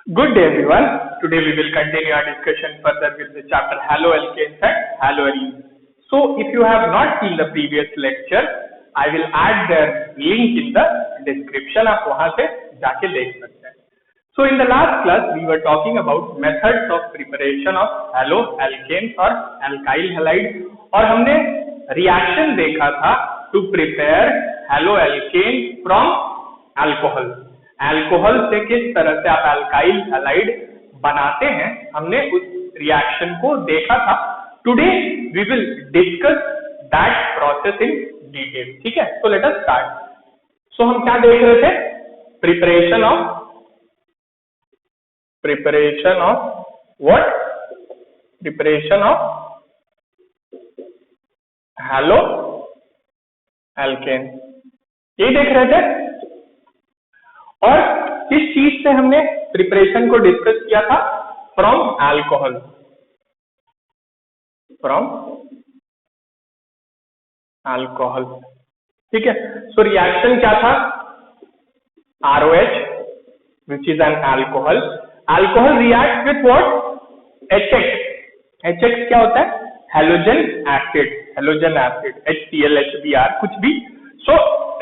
Good day everyone. Today we will continue our discussion further with the chapter haloalkanes and haloarenes. So if you have not seen the previous lecture, I will add the link in the description. आप वहां से जाके देख सकते हैं. So in the last class we were talking about methods of preparation of haloalkanes or alkyl halides और हमने reaction देखा था to prepare haloalkane from alcohol. Alcohol से किस तरह से आप अल्काइल हैलाइड बनाते हैं हमने उस रिएक्शन को देखा था. Today we will discuss that process in detail. ठीक है, सो लेट अस स्टार्ट. सो हम क्या देख रहे थे? Preparation of what? Preparation of halo alkane, ये देख रहे थे. और किस चीज से हमने प्रिपरेशन को डिस्कस किया था? From alcohol. ठीक है. सो रिएक्शन क्या था? ROH which is an alcohol. Alcohol reacts with what? HX. HX क्या होता है? Halogen acid. HCl, HBr कुछ भी. So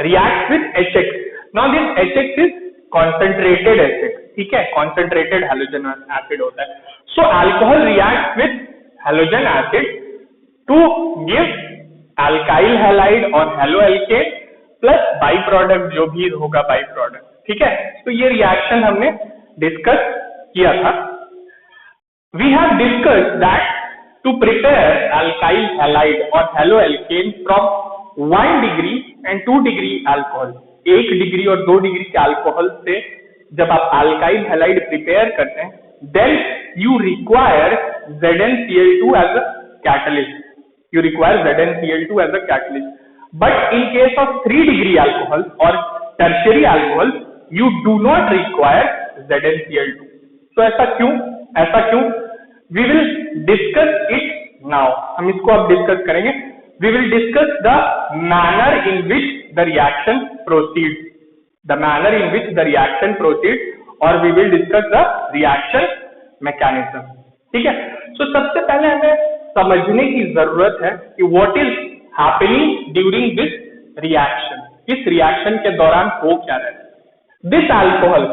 reacts with HX. Now this HX is concentrated acid. ठीक है, concentrated halogen acid होता है. So alcohol reacts with halogen acid to give alkyl halide और haloalkane plus by product जो भी होगा by product. ठीक है, तो ये रिएक्शन हमने डिस्कस किया था. We have discussed that to prepare alkyl halide or haloalkane from 1 degree and 2 degree alcohol. 1 degree और 2 डिग्री के अल्कोहल से जब आप अल्काइल हैलाइड प्रिपेयर करते हैं, then you require ZnCl2 as a catalyst. But in case of 3 degree alcohol और tertiary alcohol you do not require ZnCl2. तो ऐसा क्यों? We will discuss it now. हम इसको अब डिस्कस करेंगे. We will discuss the manner in which the reaction proceeds. Or we will discuss the reaction mechanism. ठीक है. So सबसे पहले हमें समझने की जरूरत है कि what is happening during this reaction. इस रिएक्शन के दौरान हो क्या रहा है? This alcohol,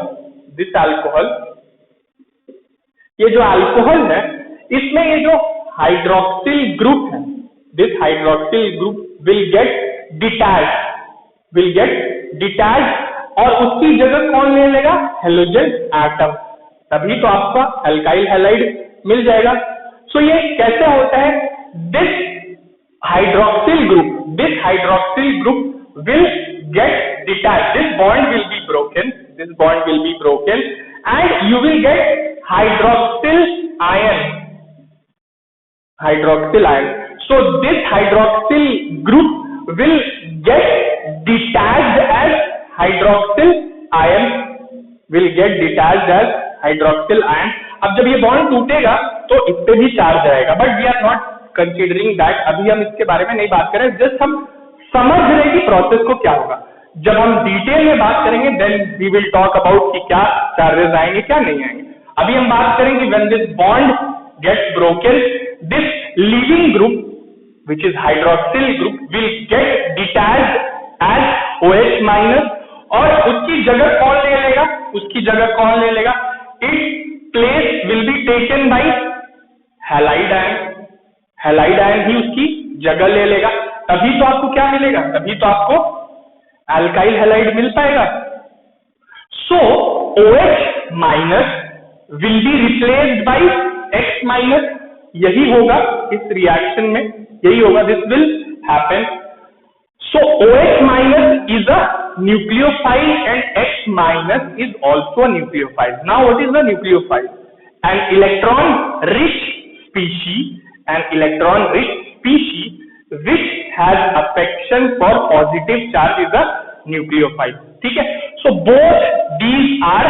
ये जो अल्कोहल है, इसमें ये जो हाइड्रोक्सिल ग्रुप है, this hydroxyl group will get detached और उसकी जगह कौन ले लेगा? Halogen atom. तभी तो आपका अल्काइल हैलाइड मिल जाएगा. सो ये कैसे होता है? this hydroxyl group will get detached. This bond will be broken and you will get hydroxyl ion. So this hydroxyl group will get detached as hydroxyl ion. अब जब ये बॉन्ड टूटेगा तो इस पे भी चार्ज आएगा, but we are not considering that. अभी हम इसके बारे में नहीं बात करें. जस्ट हम समझ रहे हैं कि प्रोसेस को क्या होगा. जब हम डिटेल में बात करेंगे then we will talk about कि क्या चार्जेस आएंगे, क्या नहीं आएंगे. अभी हम बात करेंगे when this bond gets broken, this leaving group which is hydroxyl group will get detached as OH minus और उसकी जगह कौन ले लेगा? Its place will be taken by halide ion ही उसकी जगह ले लेगा. तभी तो आपको क्या मिलेगा? तभी तो आपको अल्काइल हैलाइड मिल पाएगा. So OH minus will be replaced by X minus. यही होगा इस रिएक्शन में, this will happen. So OH minus is a nucleophile and X minus is also a nucleophile. Now what is the nucleophile? An electron rich species which has affection for positive charge is a nucleophile. ठीक है. So both these are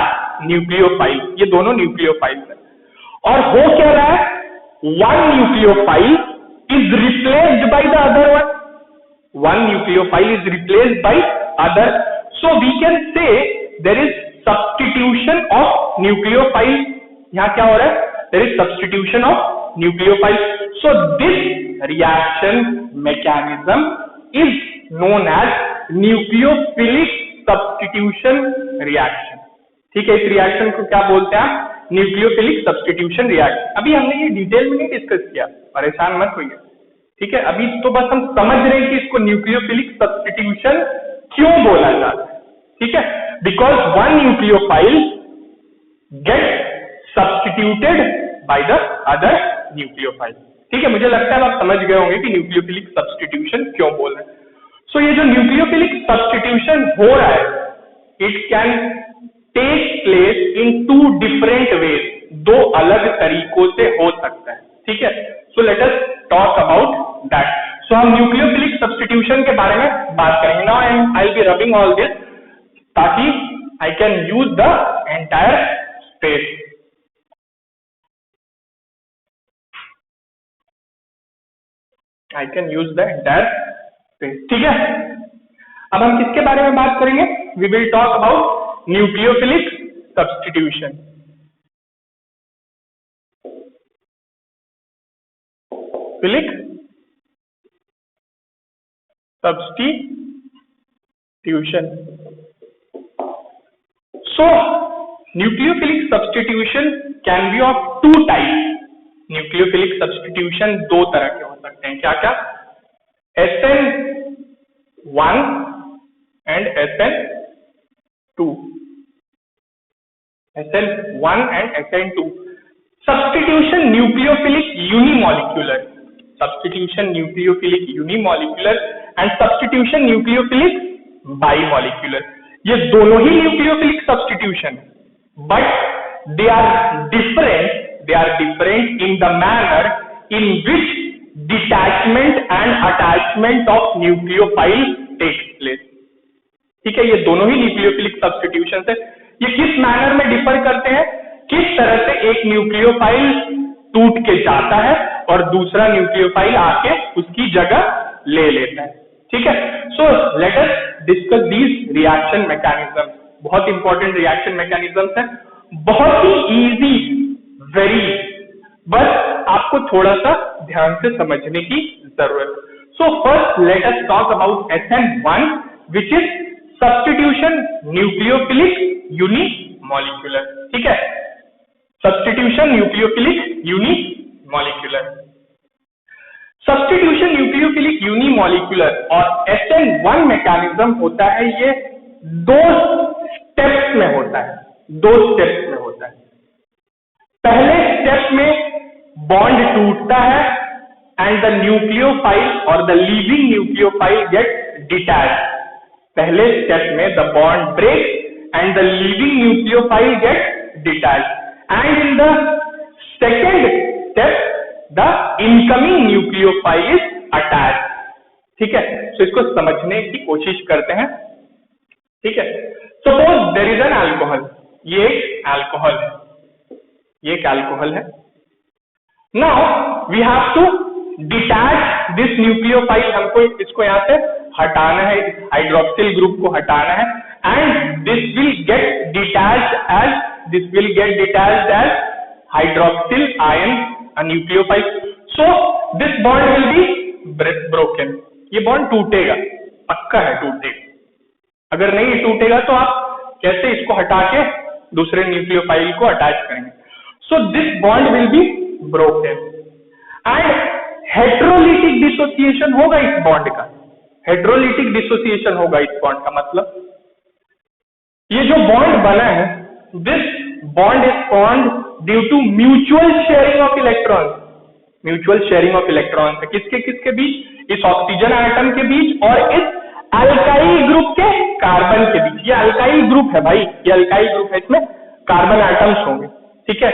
nucleophiles. ये दोनों nucleophiles हैं. और हो क्या रहा है? One nucleophile is replaced by the other one. So we can say there is substitution of nucleophile. यहाँ क्या हो रहा है? There is substitution of nucleophile. So this reaction mechanism is known as nucleophilic substitution reaction. ठीक है, इस reaction को क्या बोलते हैं आप? Nucleophilic substitution reaction. अभी हमने ये डिटेल में नहीं डिस्कस किया, परेशान मत होइए। ठीक है, अभी तो बस हम समझ रहे हैं कि इसको न्यूक्लियोफिलिक सब्स्टिट्यूशन क्यों बोला जाता है। ठीक है, because one nucleophile get substituted by the other nucleophile. ठीक है, मुझे लगता है आप समझ गए होंगे कि न्यूक्लियोफिलिक सब्स्टिट्यूशन क्यों बोल रहे हैं। सो ये जो न्यूक्लियोफिलिक सब्स्टिट्यूशन हो रहा है, it can take place in two different ways, दो अलग तरीकों से हो सकता है। ठीक है, so let us talk about that. So हम न्यूक्लियोफिलिक सब्स्टिट्यूशन के बारे में बात करेंगे now, and I will be rubbing all this ताकि I can use the entire space. I can use the entire space. ठीक है, अब हम किसके बारे में बात करेंगे? We will talk about nucleophilic substitution. फिलिक substitution. So nucleophilic substitution can be of two types. Nucleophilic substitution दो तरह के हो सकते हैं। क्या क्या? SN1 and SN2। SN1 and SN2 substitution nucleophilic unimolecular, substitution nucleophilic unimolecular and substitution nucleophilic bimolecular. ये दोनों ही nucleophilic substitution, but they are different in the manner in which detachment and attachment of nucleophile takes place। ठीक है, ये दोनों ही nucleophilic substitution है। ये किस मैनर में डिफर करते हैं? किस तरह से एक न्यूक्लियोफाइल टूट के जाता है और दूसरा न्यूक्लियोफाइल आके उसकी जगह ले लेता है। ठीक है, so let us discuss these reaction mechanism. बहुत इंपॉर्टेंट रिएक्शन मैकेनिज्म है, बहुत ही इजी, वेरी, बस आपको थोड़ा सा ध्यान से समझने की जरूरत। So first let us talk about SN1 which is substitution nucleophilic unimolecular. ठीक है, substitution nucleophilic unimolecular. Substitution nucleophilic unimolecular और SN1 मैकेनिज्म होता है, ये दो स्टेप्स में होता है, दो स्टेप्स में होता है। पहले स्टेप में बॉन्ड टूटता है एंड द न्यूक्लियोफाइल और the leaving nucleophile get detached. पहले स्टेप में the bond break and the leaving nucleophile get detached, and in the second step the incoming nucleophile is attached. ठीक है, तो इसको समझने की कोशिश करते हैं। ठीक है, suppose there is an alcohol, ये एक अल्कोहल है, ये एक अल्कोहल है। Now we have to detach this nucleophile, हमको इसको यहां से हटाना है, इस हाइड्रोक्सिल ग्रुप को हटाना है, and this will get detached as hydroxyl ion a nucleophile. So this bond will be broken, ये बॉन्ड टूटेगा, पक्का है टूटेगा। अगर नहीं टूटेगा तो आप कैसे इसको हटा के दूसरे न्यूक्लियोफाइल को अटैच करेंगे? So this bond will be broken and heterolytic dissociation होगा इस बॉन्ड का, heterolytic dissociation होगा इस बॉन्ड का। मतलब ये जो बॉन्ड बना है, this bond is formed due to mutual sharing of electrons, mutual sharing of electrons है किसके किसके बीच? इस ऑक्सीजन एटम के बीच और इस अल्काइल ग्रुप के कार्बन के बीच। ये अल्काइल ग्रुप है भाई, ये अल्काइल ग्रुप है, इसमें कार्बन एटम्स होंगे। ठीक है,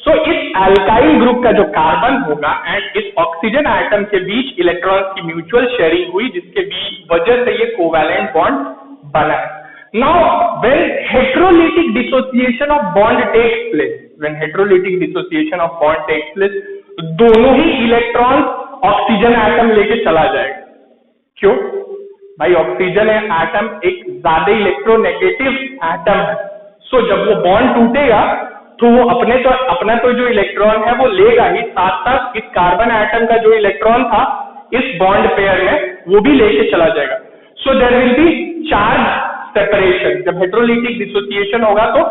सो इस अल्काइल ग्रुप का जो कार्बन होगा एंड इस ऑक्सीजन एटम के बीच इलेक्ट्रॉन्स की म्यूचुअल शेयरिंग हुई, जिसके वजह से ये कोवैलेंट बॉन्ड बना है। Now when heterolytic dissociation of bond takes place, when heterolytic dissociation of bond takes place, दोनों ही इलेक्ट्रॉन्स ऑक्सीजन एटम लेके चला जाएगा। क्यों भाई? ऑक्सीजन एटम एक ज्यादा इलेक्ट्रोनेगेटिव एटम है, सो जब वो बॉन्ड टूटेगा तो वो अपना तो जो इलेक्ट्रॉन है वो लेगा ही, साथ साथ इस कार्बन एटम का जो इलेक्ट्रॉन था इस बॉन्ड पेयर में वो भी लेके चला जाएगा। So there will be charge separation. जब हेटेरोलिटिक डिसोसिएशन होगा तो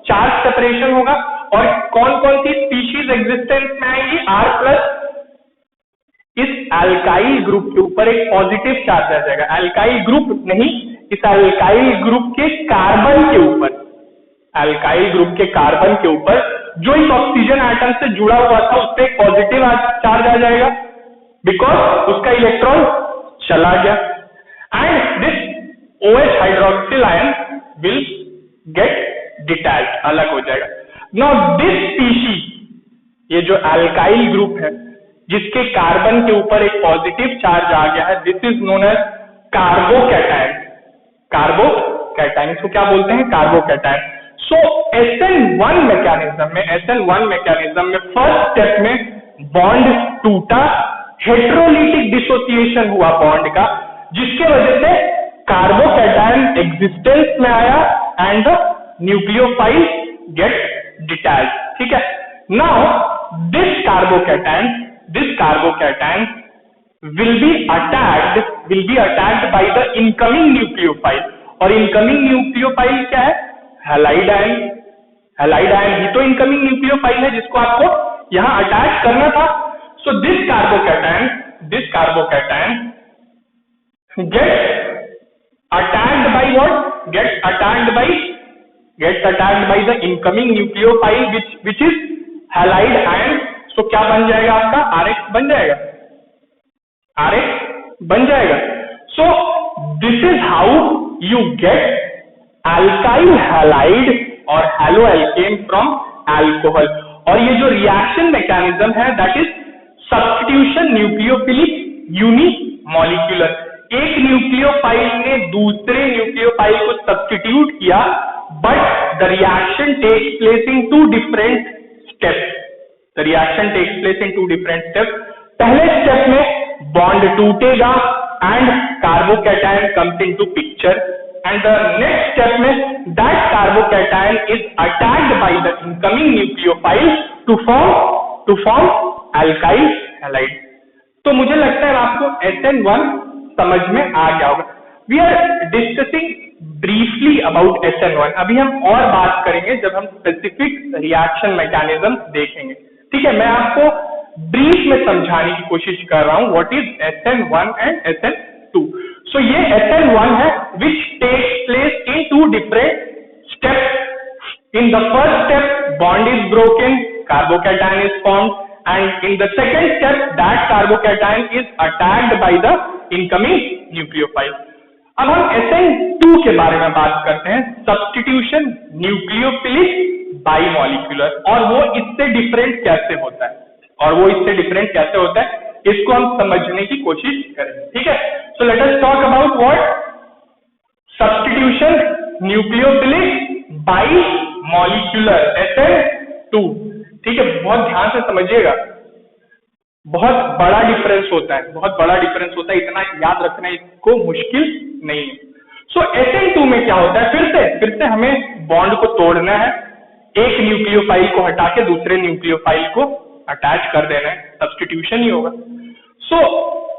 चार्ज सेपरेशन होगा। और कौन कौन सी स्पीशीज एग्जिस्टेंस में आएंगी? R प्लस इस अल्काइल ग्रुप के ऊपर एक पॉजिटिव चार्ज आ जाएगा। अल्काइल ग्रुप नहीं, इस अल्काइल ग्रुप के कार्बन के ऊपर, अल्काइल ग्रुप के कार्बन के ऊपर जो इस ऑक्सीजन एटम से जुड़ा हुआ था उस पर एक पॉजिटिव चार्ज आ जाएगा, बिकॉज उसका इलेक्ट्रॉन चला गया। And this OH hydroxyl ion will get detached, अलग हो जाएगा। नाउ दिस स्पीशीज, ये जो अल्काइल ग्रुप है जिसके कार्बन के ऊपर एक पॉजिटिव चार्ज आ गया है, this is known as carbocation. Carbocation को क्या बोलते हैं? कार्बोकैटायन। सो SN1 मैकेनिज्म में फर्स्ट स्टेप में बॉन्ड टूटा, हेटेरोलिटिक डिसोसिएशन हुआ बॉन्ड का, जिसके वजह से कार्बोकैटायन एग्जिस्टेंस में आया and the nucleophile get detached. ठीक है। Now this carbocation will be attacked by the incoming nucleophile। और incoming nucleophile क्या है? हैलाइड आयन ही तो incoming nucleophile है जिसको आपको यहां अटैच करना था। So this carbocation gets attacked by what? Gets attacked by the incoming nucleophile which is halide ion. So क्या बन जाएगा आपका? RH बन जाएगा। So this is how you get alkyl halide और haloalkane from alcohol। और ये जो रिएक्शन मैकेनिज्म है that is substitution nucleophilic unimolecular. एक न्यूक्लियोफाइल ने दूसरे न्यूक्लियोफाइल को सब्स्टिट्यूट किया, but the reaction takes place in two different steps. पहले स्टेप में बॉन्ड टूटेगा and carbocation comes into picture, and the next step में that carbocation is attacked by the incoming nucleophile to form alkyl halide. तो मुझे लगता है आपको SN1 समझ में आ गया होगा। We are discussing briefly about SN1। अभी हम और बात करेंगे जब हम स्पेसिफिक रिएक्शन मैकेनिज्म देखेंगे। ठीक है, मैं आपको ब्रीफ में समझाने की कोशिश कर रहा हूं what is SN1 and SN2। सो ये SN1 है which takes place in two different steps. In the first step bond is broken, carbocation is formed, and in the second step that carbocation is attacked by the incoming nucleophile। अब हम SN2 के बारे में बात करते हैं, substitution nucleophilic बाइमॉलिक्यूलर। और वो इससे डिफरेंट कैसे होता है इसको हम समझने की कोशिश करेंगे। ठीक है, so let us talk about what substitution nucleophilic bimolecular SN2। ठीक है, बहुत ध्यान से समझिएगा, बहुत बड़ा डिफरेंस होता है, इतना याद रखना इसको मुश्किल नहीं है। सो SN2 में क्या होता है? फिर से हमें बॉन्ड को तोड़ना है, एक न्यूक्लियोफाइल को हटा के दूसरे न्यूक्लियोफाइल को अटैच कर देना है, सब्स्टिट्यूशन ही होगा। सो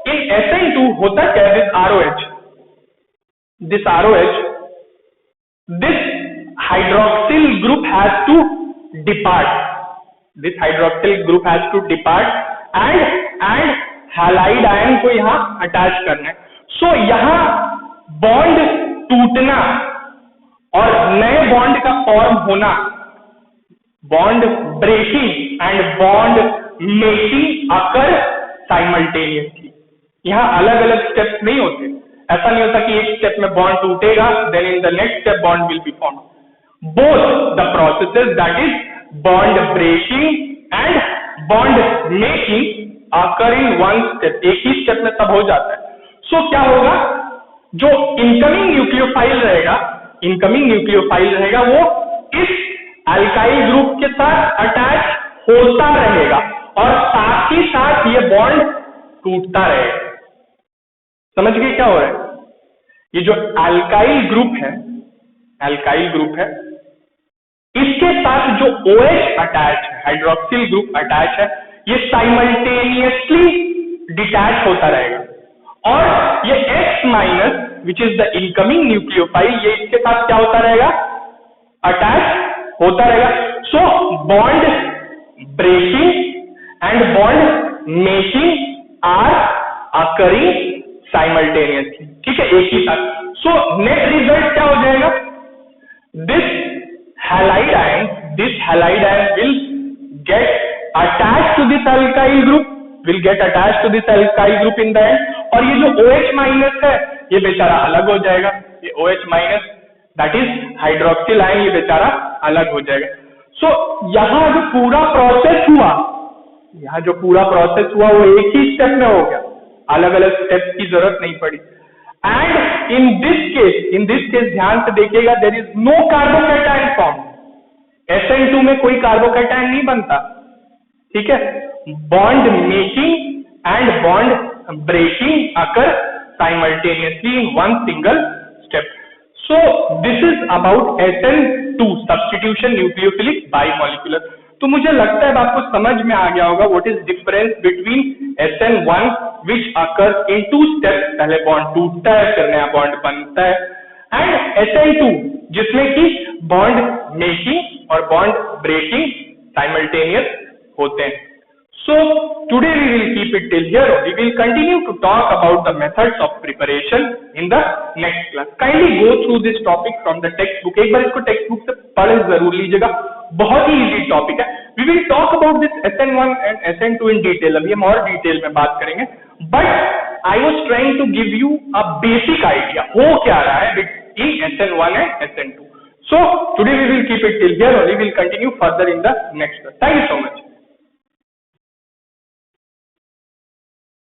इन SN2 होता क्या है? This ROH, this hydroxyl group has to depart and halide ion को यहां अटैच करना है। सो यहां बॉन्ड टूटना और नए बॉन्ड का फॉर्म होना, bond breaking and bond making occur simultaneously. यहां अलग अलग स्टेप्स नहीं होते, ऐसा नहीं होता कि एक स्टेप में बॉन्ड टूटेगा then in the next step bond will be formed. Both the processes that is bond breaking and bond making occur in one step, एक ही स्टेप में सब हो जाता है। सो क्या होगा? जो इनकमिंग न्यूक्लियोफाइल रहेगा वो इस अल्काइल ग्रुप के साथ अटैच होता रहेगा और साथ ही साथ ये बॉन्ड टूटता रहेगा। समझ गए क्या हो रहा है? ये जो अल्काइल ग्रुप है इसके साथ जो OH अटैच है, हाइड्रोक्सिल ग्रुप अटैच है, ये साइमल्टेनियसली डिटैच होता रहेगा और ये X minus which is the incoming nucleophile, ये इसके साथ क्या होता रहेगा, अटैच होता रहेगा. So bond breaking and bond making are occurring simultaneously. ठीक है, एक ही साथ. सो नेट रिजल्ट क्या हो जाएगा, this halide ion will get attached to this alkyl group in the end. और ये जो OH माइनस है ये बेचारा अलग हो जाएगा, ये OH minus that is hydroxyl ion, ये बेचारा अलग हो जाएगा. सो यहाँ जो पूरा प्रोसेस हुआ वो एक ही स्टेप में हो गया, अलग अलग स्टेप्स की जरूरत नहीं पड़ी. एंड इन दिस केस ध्यान से देखिएगा, there is no carbocation form. SN2 में कोई कार्बोकैटायन नहीं बनता. ठीक है, bond making and bond breaking occur simultaneously in one single step. So this is about SN2 substitution nucleophilic bimolecular. तो मुझे लगता है आपको समझ में आ गया होगा what is difference between SN1 which occurs in 2 steps. पहले बॉन्ड टूटता है, फिर नया बॉन्ड बनता है, एंड SN2 जिसमें कि बॉन्ड मेकिंग और बॉन्ड ब्रेकिंग साइमल्टेनियस होते हैं. So today we will keep it till here. We will continue to talk about the methods of preparation in the next class. Kindly go through this topic from the textbook. एक बार इसको textbook से पढ़ जरूर लीजिएगा, बहुत ही easy topic है. We will talk about this SN1 and SN2 in detail. अभी हम और डिटेल में बात करेंगे. But I was trying to give you a basic idea हो क्या रहा है between SN1 and SN2. So today we will keep it till here. We will continue further in the next class. Thank you so much.